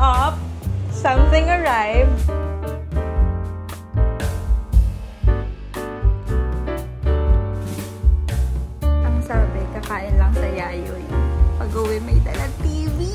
up, something arrived. Ang sabi, kakain lang sa yayoy. Pag-uwi may dalang TV.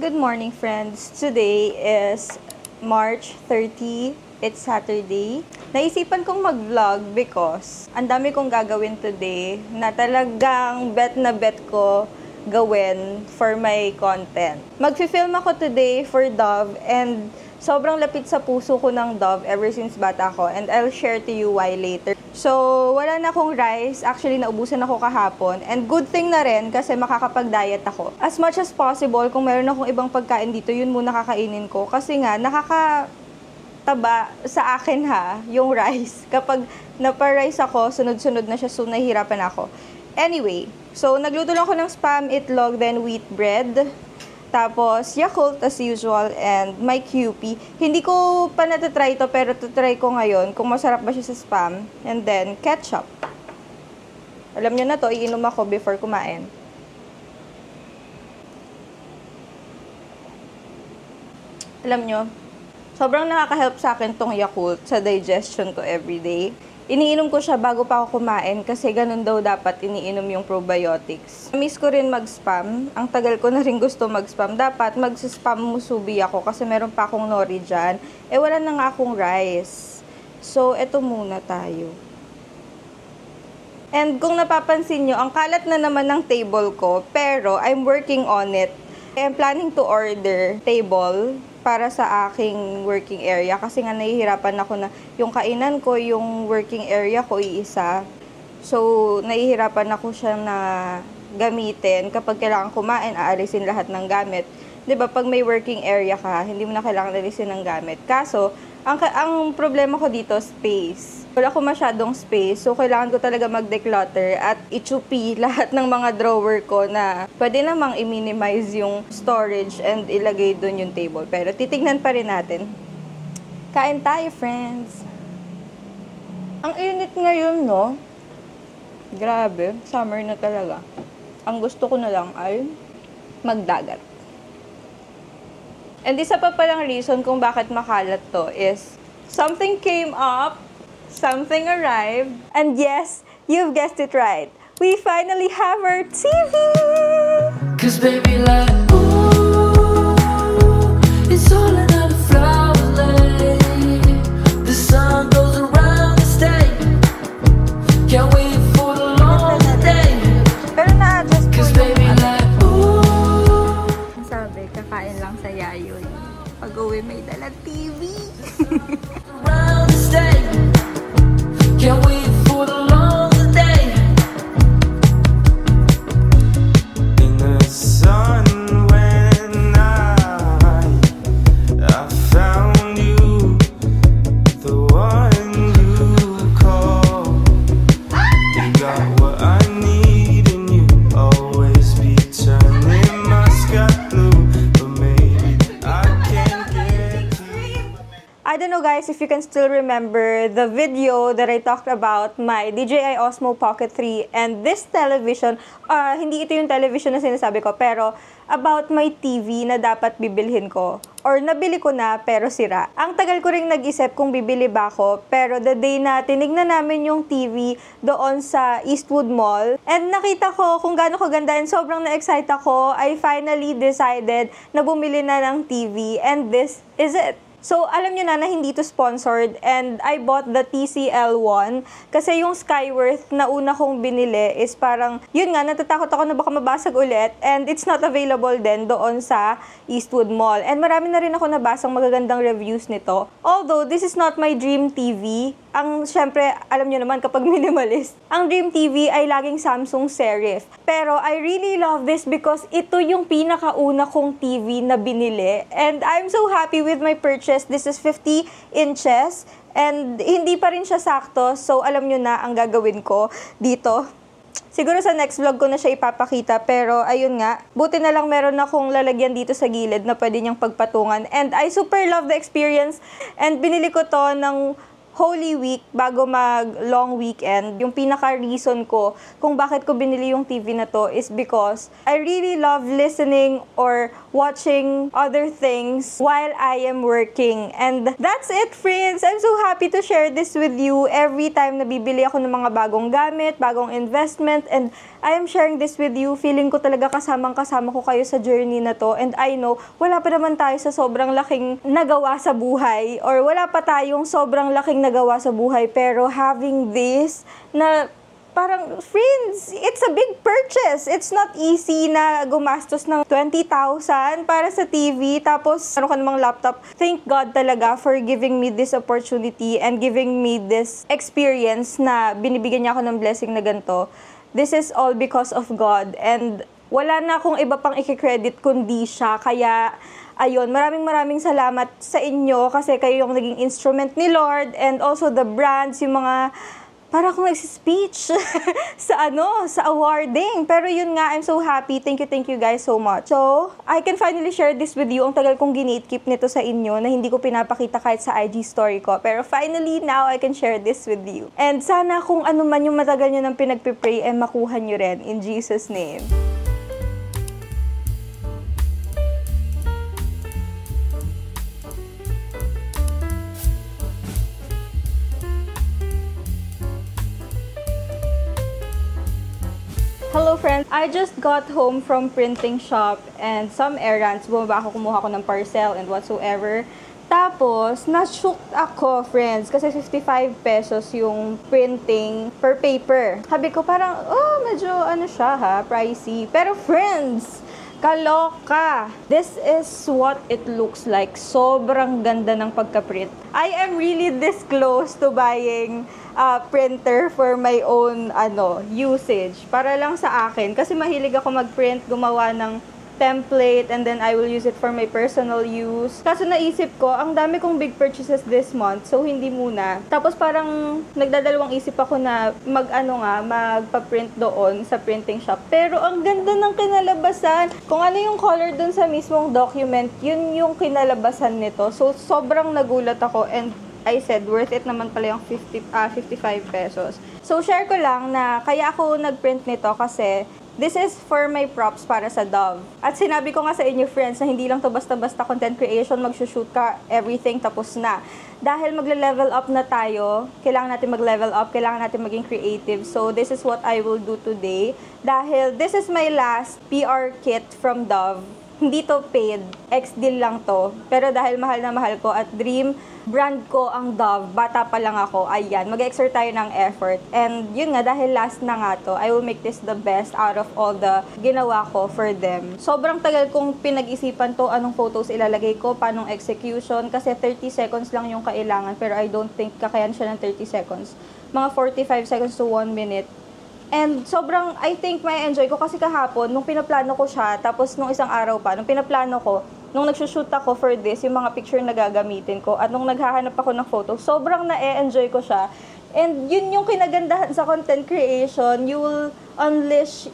Good morning, friends. Today is March 30. It's Saturday. Naisipan kong mag-vlog because ang dami kong gagawin today na talagang bet na bet ko gawin for my content. Mag-film ako today for Dove and sobrang lapit sa puso ko ng Dove ever since bata ko and I'll share to you why later. So, wala na akong rice. Actually, naubusan ako kahapon. And good thing na rin kasi makakapag-diet ako. As much as possible, kung meron akong ibang pagkain dito, yun muna kakainin ko. Kasi nga, nakakataba sa akin yung rice. Kapag napa-rice ako, sunod-sunod na siya, so nahihirapan ako. Anyway, so nagluto lang ako ng spam, itlog, then wheat bread. Tapos, Yakult as usual, and my QP. Hindi ko pa natatry ito, pero tatry ko ngayon kung masarap ba siya sa spam. And then, ketchup. Alam nyo na to, iinom ako before kumain. Alam nyo, sobrang nakaka-help sa akin tong Yakult sa digestion ko everyday. Iniinom ko siya bago pa ako kumain kasi ganun daw dapat iniinom yung probiotics. Miss ko rin mag-spam. Ang tagal ko na rin gusto mag-spam. Dapat mag-spam musubi ako kasi meron pa akong nori dyan. Eh wala na nga akong rice. So, eto muna tayo. And kung napapansin nyo, ang kalat na naman ng table ko, pero I'm working on it. I'm planning to order table para sa aking working area kasi nga nahihirapan ako na yung kainan ko, yung working area ko iisa. So, nahihirapan ako siya na gamitin. Kapag kailangan kumain, aalisin lahat ng gamit. 'Di ba pag may working area ka, hindi mo na kailangan alisin ng gamit. Kaso, ang problema ko dito, space. Wala ko masyadong space, so kailangan ko talaga mag-declutter at i-chupi lahat ng mga drawer ko na pwede namang i-minimize yung storage and ilagay doon yung table. Pero titignan pa rin natin. Kain tayo, friends! Ang init ngayon, no? Grabe, summer na talaga. Ang gusto ko na lang ay magdagat. And isa pa palang reason kung bakit makalat to is something came up, something arrived, and yes, you've guessed it right. We finally have our TV! 'Cause baby, like, ooh, it's all another flower lane. The sun goes around the state. Can't wait for the long day. Pero na-adjust ko yung like, ooh. Sabi, kakain lang sa yayoy. Pag-uwi may dalang TV. Around the state. Can't wait for the long day. In the sun. guys, if you can still remember the video that I talked about my DJI Osmo Pocket 3 and this television, hindi ito yung television na sinasabi ko, pero about my TV na dapat bibilhin ko. Or nabili ko na pero sira. Ang tagal ko ring nag-isip kung bibili ba ako, pero the day na tinignan namin yung TV doon sa Eastwood Mall, and nakita ko kung gaano kaganda and sobrang na-excite ako, I finally decided na bumili na ng TV, and this is it. So, alam nyo na hindi to sponsored, and I bought the TCL1 kasi yung Skyworth na una kong binili is parang, yun nga, natatakot ako na baka mabasag ulit, and it's not available din doon sa Eastwood Mall. And marami na rin ako nabasang magagandang reviews nito. Although, this is not my dream TV. Syempre, alam nyo naman kapag minimalist, ang dream TV ay laging Samsung Serif. Pero I really love this because ito yung pinakauna kong TV na binili. And I'm so happy with my purchase. This is 50 inches. And hindi pa rin siya sakto. So, alam nyo na ang gagawin ko dito. Siguro sa next vlog ko na siya ipapakita. Pero, ayun nga. Buti na lang meron akong lalagyan dito sa gilid na pwede niyang pagpatungan. And I super love the experience. And binili ko to ng Holy Week bago mag long weekend. Yung pinaka-reason ko kung bakit ko binili yung TV na to is because I really love listening or watching other things while I am working. And that's it, friends! I'm so happy to share this with you every time na bibili ako ng mga bagong gamit, bagong investment, and I am sharing this with you. Feeling ko talaga kasamang-kasama ko kayo sa journey na to. And I know, wala pa naman tayo sa sobrang laking nagawa sa buhay or wala pa tayong sobrang laking nagawa sa buhay. Pero having this na parang, friends, it's a big purchase. It's not easy na gumastos ng 20,000 para sa TV. Tapos, ano ka namang laptop. Thank God talaga for giving me this opportunity and giving me this experience na binibigyan niya ako ng blessing na ganito. This is all because of God. And wala na akong iba pang i-credit kundi siya. Kaya, ayun, maraming salamat sa inyo kasi kayo yung naging instrument ni Lord, and also the brands, yung mga para akong nagsi-speech sa awarding. Pero yun nga, I'm so happy. Thank you guys so much. So, I can finally share this with you. Ang tagal kong ginate-keep nito sa inyo na hindi ko pinapakita kahit sa IG story ko. Pero finally, now I can share this with you. And sana kung ano man yung matagal nyo nang pinagpipray, makuha nyo rin. In Jesus' name. Hello friends! I just got home from printing shop and some errands. Bumaba ako, kumuha ko ng parcel and whatsoever. Tapos, na-shook ako, friends, kasi 55 pesos yung printing per paper. Sabi ko parang, medyo pricey. Pero friends, kaloka! This is what it looks like. Sobrang ganda ng pagka-print. I am really this close to buying printer for my own usage. Para lang sa akin. Kasi mahilig ako mag-print, gumawa ng template, and then I will use it for my personal use. Kaso naisip ko, ang dami kong big purchases this month, so hindi muna. Tapos parang nagdadalawang isip ako na magpa-print doon sa printing shop. Pero ang ganda ng kinalabasan. Kung ano yung color doon sa mismong document, yun yung kinalabasan nito. So sobrang nagulat ako, and I said, worth it naman pala yung 55 pesos. So, share ko lang na kaya ako nag-print nito kasi this is for my props para sa Dove. At sinabi ko nga sa inyo, friends, na hindi lang to basta-basta content creation, mag-shoot ka, everything, tapos na. Dahil magle-level up na tayo, kailangan natin mag-level up, kailangan natin maging creative. So, this is what I will do today. Dahil this is my last PR kit from Dove. Hindi to paid, ex-deal lang to. Pero dahil mahal na mahal ko at dream brand ko ang Dove, bata pa lang ako, ayan, mag-exert tayo ng effort. And yun nga, dahil last na nga to, I will make this the best out of all the ginawa ko for them. Sobrang tagal kong pinag-isipan to, anong photos ilalagay ko, paanong execution, kasi 30 seconds lang yung kailangan, pero I don't think kakayan siya ng 30 seconds. Mga 45 seconds to 1 minute. And sobrang, I think, may enjoy ko kasi kahapon, nung pinaplano ko siya, tapos nung isang araw pa, nung pinaplano ko, nung nagsushoot ako for this, yung mga picture na gagamitin ko, at nung naghahanap ako ng photo, sobrang na-enjoy ko siya. And yun yung kinagandahan sa content creation, you will unleash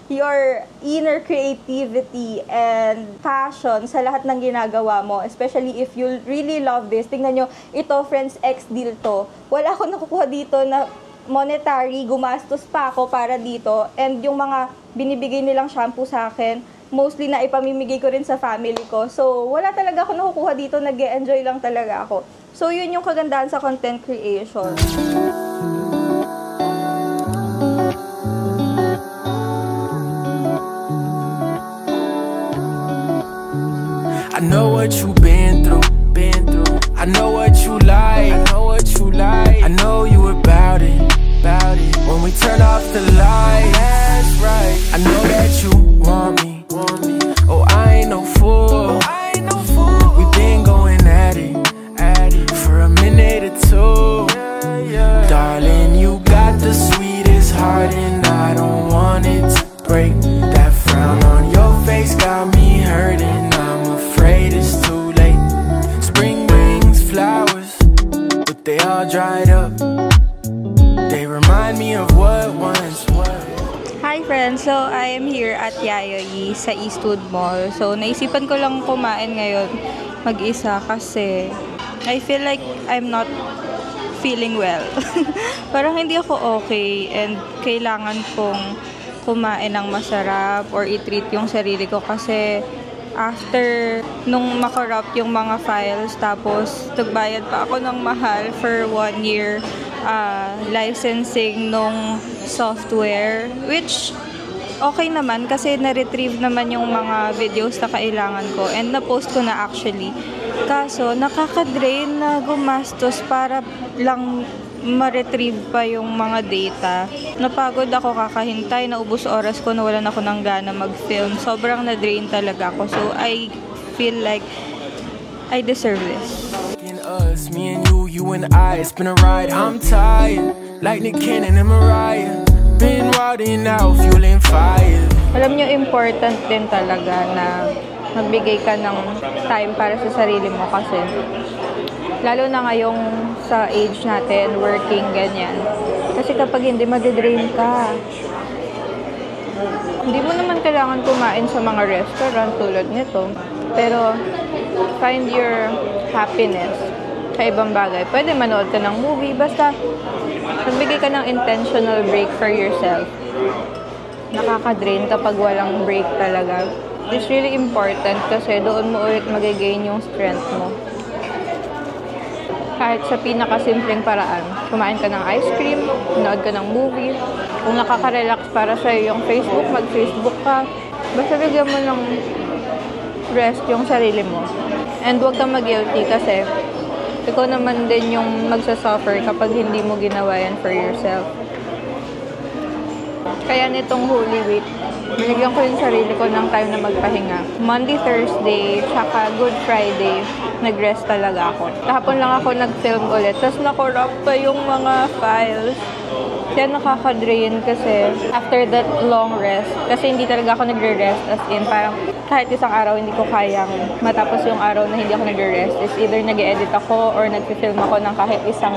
your inner creativity and passion sa lahat ng ginagawa mo. Especially if you really love this. Tingnan nyo, ito, friends, ex-deal to. Wala akong nakukuha dito na monetary, gumastos pa ako para dito. And yung mga binibigay nilang shampoo sa akin, mostly na ipamimigay ko rin sa family ko. So, wala talaga ako nakukuha dito. Nag-e-enjoy lang talaga ako. So, yun yung kagandahan sa content creation. I know what you've been through. I know what you like. I know you about it. When we turn off the lights, that's right. I know that you want me. Oh, I ain't no fool. We've been going at it for a minute or two. Darling, you got the sweetest heart, and I don't want it to break. That frown on your face got me hurting. I'm afraid it's too late. Spring brings flowers, but they all dried up. They remind me of what once was. Hi friends! So, I am here at Yayoyi sa Eastwood Mall. So, naisipan ko lang kumain ngayon mag-isa kasi I feel like I'm not feeling well. Parang hindi ako okay and kailangan kong kumain ng masarap or i-treat yung sarili ko kasi after nung makorrupt yung mga files tapos nagbayad pa ako ng mahal for 1 year licensing nung software, which okay naman kasi na-retrieve naman yung mga videos na kailangan ko and na-post ko na actually. Kaso nakaka-drain na gumastos para lang ma-retrieve pa yung mga data. Napagod ako kakahintay, naubos oras ko, nawalan ako ng gana mag-film. Sobrang na-drain talaga ako. So I feel like I deserve this. Us, me and you and I, it's been a ride. I'm tired, like Nick Cannon and Mariah. Been riding out, fueling fire. Alam nyo, important din talaga na magbigay ka ng time para sa sarili mo kasi lalo na ngayong sa age natin, working, ganyan. Kasi kapag hindi, madidrain ka. Hindi mo naman kailangan kumain sa mga restaurant tulad nito. Pero, find your happiness sa ibang bagay. Pwede manood ka ng movie, basta magbigay ka ng intentional break for yourself. Nakaka-drain kapag walang break talaga. It's really important kasi doon mo ulit magigain yung strength mo. Kahit sa pinakasimpleng paraan. Kumain ka ng ice cream, manood ka ng movie. Kung nakaka-relax para sa'yo yung Facebook, mag-Facebook ka. Basta bigyan mo ng rest yung sarili mo. And huwag kang mag-guilty kasi ikaw naman din yung magsasuffer kapag hindi mo ginawa yan for yourself. Kaya nitong Holy Week, binigyan ko yung sarili ko ng time na magpahinga. Monday, Thursday, tsaka Good Friday, nag-rest talaga ako. Kahapon lang ako nag-film ulit, tapos nakorrupt pa yung mga files. Kaya nakaka-drain kasi after that long rest, kasi hindi talaga ako nagre-rest as in parang kahit isang araw hindi ko kayang matapos yung araw na hindi ako nagre-rest is either nag-edit ako or nag-film ako ng kahit isang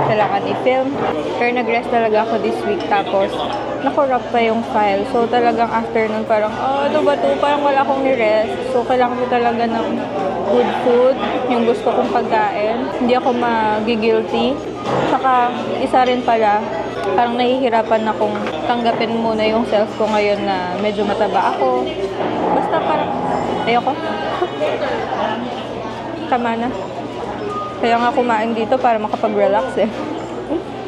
kailangan i-film. Pero nag-rest talaga ako this week tapos nakorrupt pa yung file. So talagang after nun parang, ano ba to? Parang wala akong ni-rest. So kailangan ko talaga ng good food, yung gusto kong pagkain. Hindi ako magi-guilty. Saka isa rin pala, parang nahihirapan akong tanggapin muna yung self ko ngayon na medyo mataba ako. Basta parang, ayoko. Tama na. Kaya nga kumain dito para makapag-relax eh.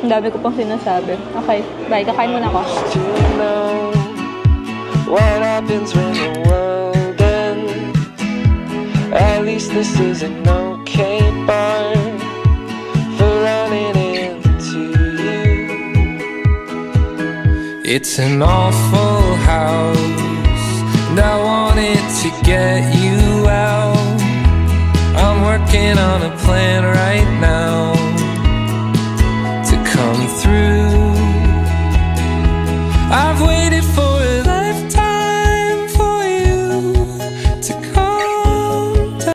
Ang dami ko pang sinasabi. Okay, bye. Kakain muna ako. What happens when the world ends? At least this is an okay bar for running into you. It's an awful house, and I wanted to get you out. I'm working on a plan right